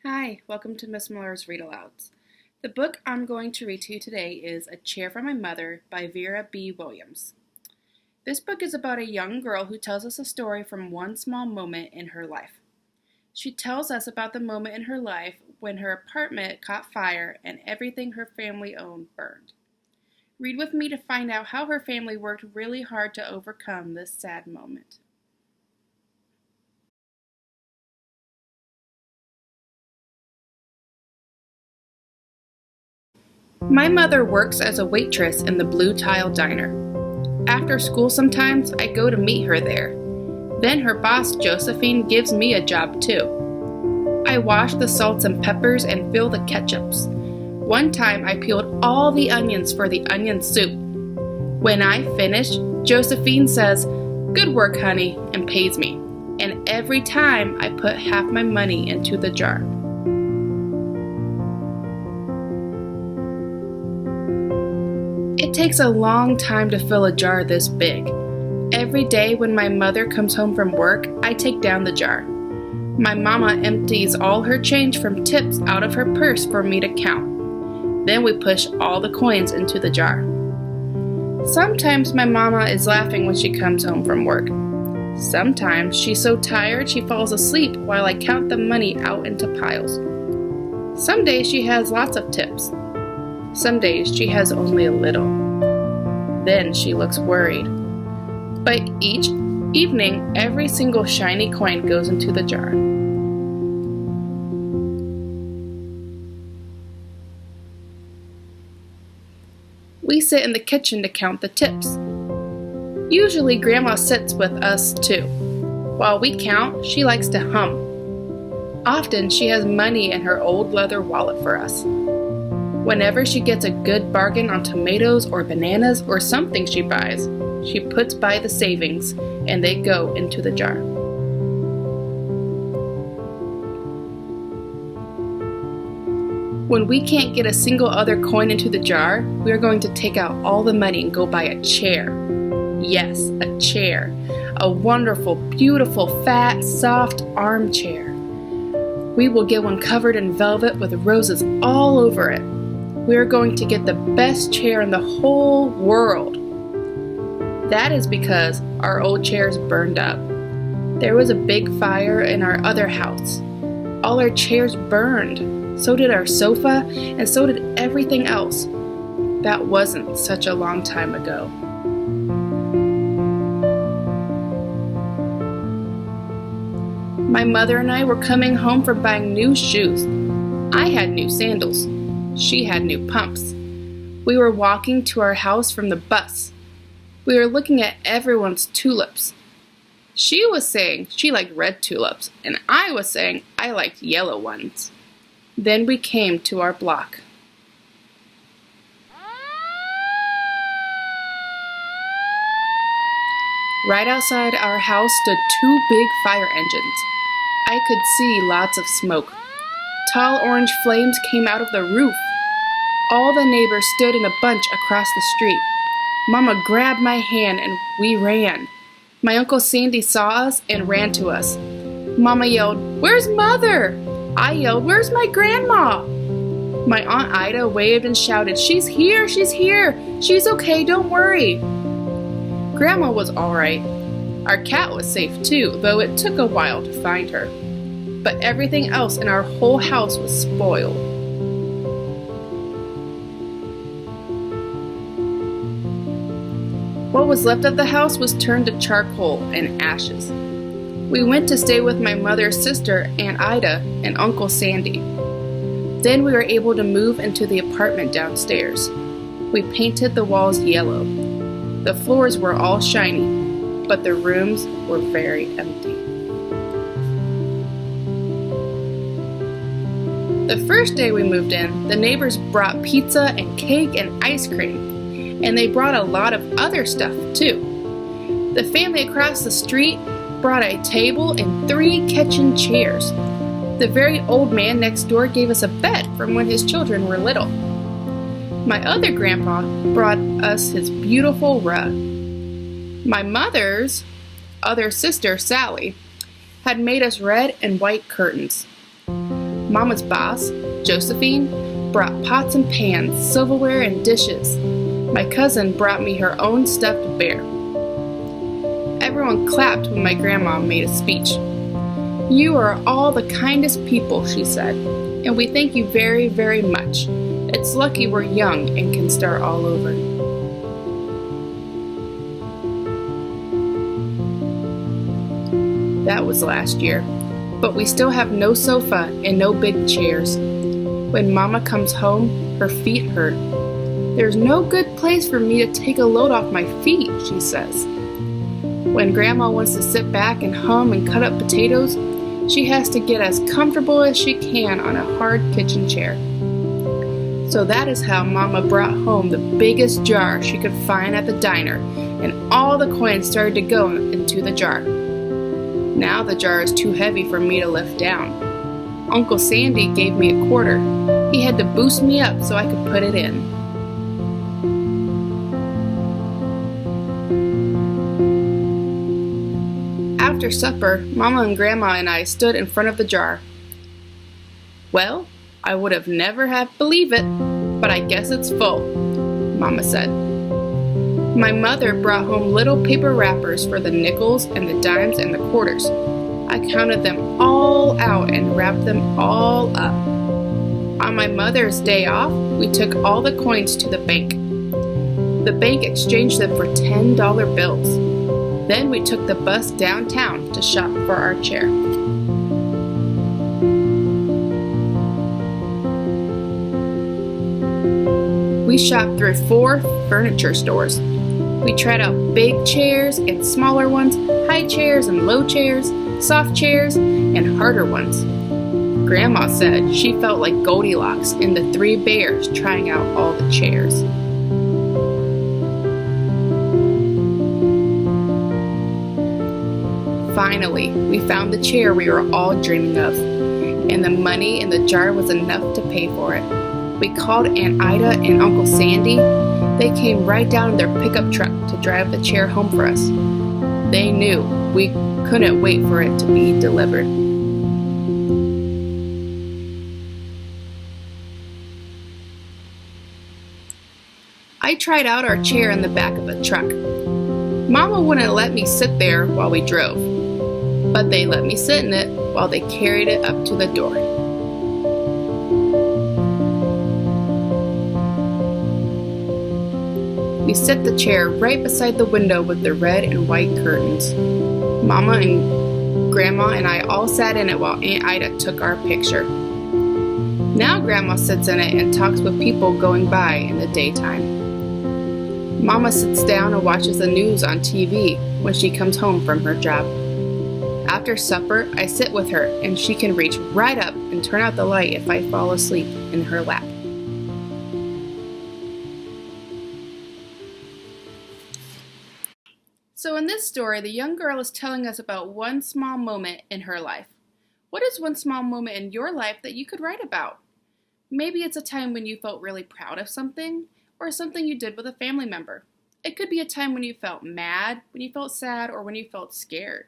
Hi, welcome to Miss Miller's Read Alouds. The book I'm going to read to you today is A Chair for My Mother by Vera B. Williams. This book is about a young girl who tells us a story from one small moment in her life. She tells us about the moment in her life when her apartment caught fire and everything her family owned burned. Read with me to find out how her family worked really hard to overcome this sad moment. My mother works as a waitress in the Blue Tile Diner. After school sometimes, I go to meet her there. Then her boss, Josephine, gives me a job too. I wash the salts and peppers and fill the ketchups. One time I peeled all the onions for the onion soup. When I finish, Josephine says, "Good work, honey," and pays me. And every time I put half my money into the jar. It takes a long time to fill a jar this big. Every day when my mother comes home from work, I take down the jar. My mama empties all her change from tips out of her purse for me to count. Then we push all the coins into the jar. Sometimes my mama is laughing when she comes home from work. Sometimes she's so tired she falls asleep while I count the money out into piles. Some days she has lots of tips. Some days she has only a little. Then she looks worried. But each evening, every single shiny coin goes into the jar. We sit in the kitchen to count the tips. Usually Grandma sits with us too. While we count, she likes to hum. Often she has money in her old leather wallet for us. Whenever she gets a good bargain on tomatoes or bananas or something she buys, she puts by the savings and they go into the jar. When we can't get a single other coin into the jar, we are going to take out all the money and go buy a chair. Yes, a chair. A wonderful, beautiful, fat, soft armchair. We will get one covered in velvet with roses all over it. We are going to get the best chair in the whole world. That is because our old chairs burned up. There was a big fire in our other house. All our chairs burned. So did our sofa, and so did everything else. That wasn't such a long time ago. My mother and I were coming home from buying new shoes. I had new sandals. She had new pumps. We were walking to our house from the bus. We were looking at everyone's tulips. She was saying she liked red tulips, and I was saying I liked yellow ones. Then we came to our block. Right outside our house stood two big fire engines. I could see lots of smoke. Tall orange flames came out of the roof. All the neighbors stood in a bunch across the street. Mama grabbed my hand and we ran. My Uncle Sandy saw us and ran to us. Mama yelled, "Where's Mother?" I yelled, "Where's my grandma?" My Aunt Ida waved and shouted, "She's here, she's here. She's okay, don't worry." Grandma was all right. Our cat was safe too, though it took a while to find her. But everything else in our whole house was spoiled. What was left of the house was turned to charcoal and ashes. We went to stay with my mother's sister, Aunt Ida, and Uncle Sandy. Then we were able to move into the apartment downstairs. We painted the walls yellow. The floors were all shiny, but the rooms were very empty. The first day we moved in, the neighbors brought pizza and cake and ice cream. And they brought a lot of other stuff, too. The family across the street brought a table and 3 kitchen chairs. The very old man next door gave us a bed from when his children were little. My other grandpa brought us his beautiful rug. My mother's other sister, Sally, had made us red and white curtains. Mama's boss, Josephine, brought pots and pans, silverware, and dishes. My cousin brought me her own stuffed bear. Everyone clapped when my grandma made a speech. "You are all the kindest people," she said, "and we thank you very, very much. It's lucky we're young and can start all over." That was last year, but we still have no sofa and no big chairs. When Mama comes home, her feet hurt. "There's no good place for me to take a load off my feet," she says. When Grandma wants to sit back and hum and cut up potatoes, she has to get as comfortable as she can on a hard kitchen chair. So that is how Mama brought home the biggest jar she could find at the diner, and all the coins started to go into the jar. Now the jar is too heavy for me to lift down. Uncle Sandy gave me a quarter. He had to boost me up so I could put it in. After supper, Mama and Grandma and I stood in front of the jar. "Well, I would have never have believed it, but I guess it's full," Mama said. My mother brought home little paper wrappers for the nickels and the dimes and the quarters. I counted them all out and wrapped them all up. On my mother's day off, we took all the coins to the bank. The bank exchanged them for $10 bills. Then we took the bus downtown to shop for our chair. We shopped through 4 furniture stores. We tried out big chairs and smaller ones, high chairs and low chairs, soft chairs and harder ones. Grandma said she felt like Goldilocks and the 3 bears trying out all the chairs. Finally, we found the chair we were all dreaming of, and the money in the jar was enough to pay for it. We called Aunt Ida and Uncle Sandy. They came right down in their pickup truck to drive the chair home for us. They knew we couldn't wait for it to be delivered. I tried out our chair in the back of the truck. Mama wouldn't let me sit there while we drove, but they let me sit in it while they carried it up to the door. We set the chair right beside the window with the red and white curtains. Mama and Grandma and I all sat in it while Aunt Ida took our picture. Now Grandma sits in it and talks with people going by in the daytime. Mama sits down and watches the news on TV when she comes home from her job. After supper, I sit with her and she can reach right up and turn out the light if I fall asleep in her lap. So in this story, the young girl is telling us about one small moment in her life. What is one small moment in your life that you could write about? Maybe it's a time when you felt really proud of something, or something you did with a family member. It could be a time when you felt mad, when you felt sad, or when you felt scared.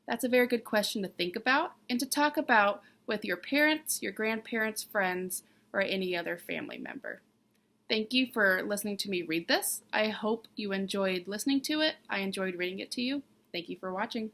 That's a very good question to think about and to talk about with your parents, your grandparents, friends, or any other family member. Thank you for listening to me read this. I hope you enjoyed listening to it. I enjoyed reading it to you. Thank you for watching.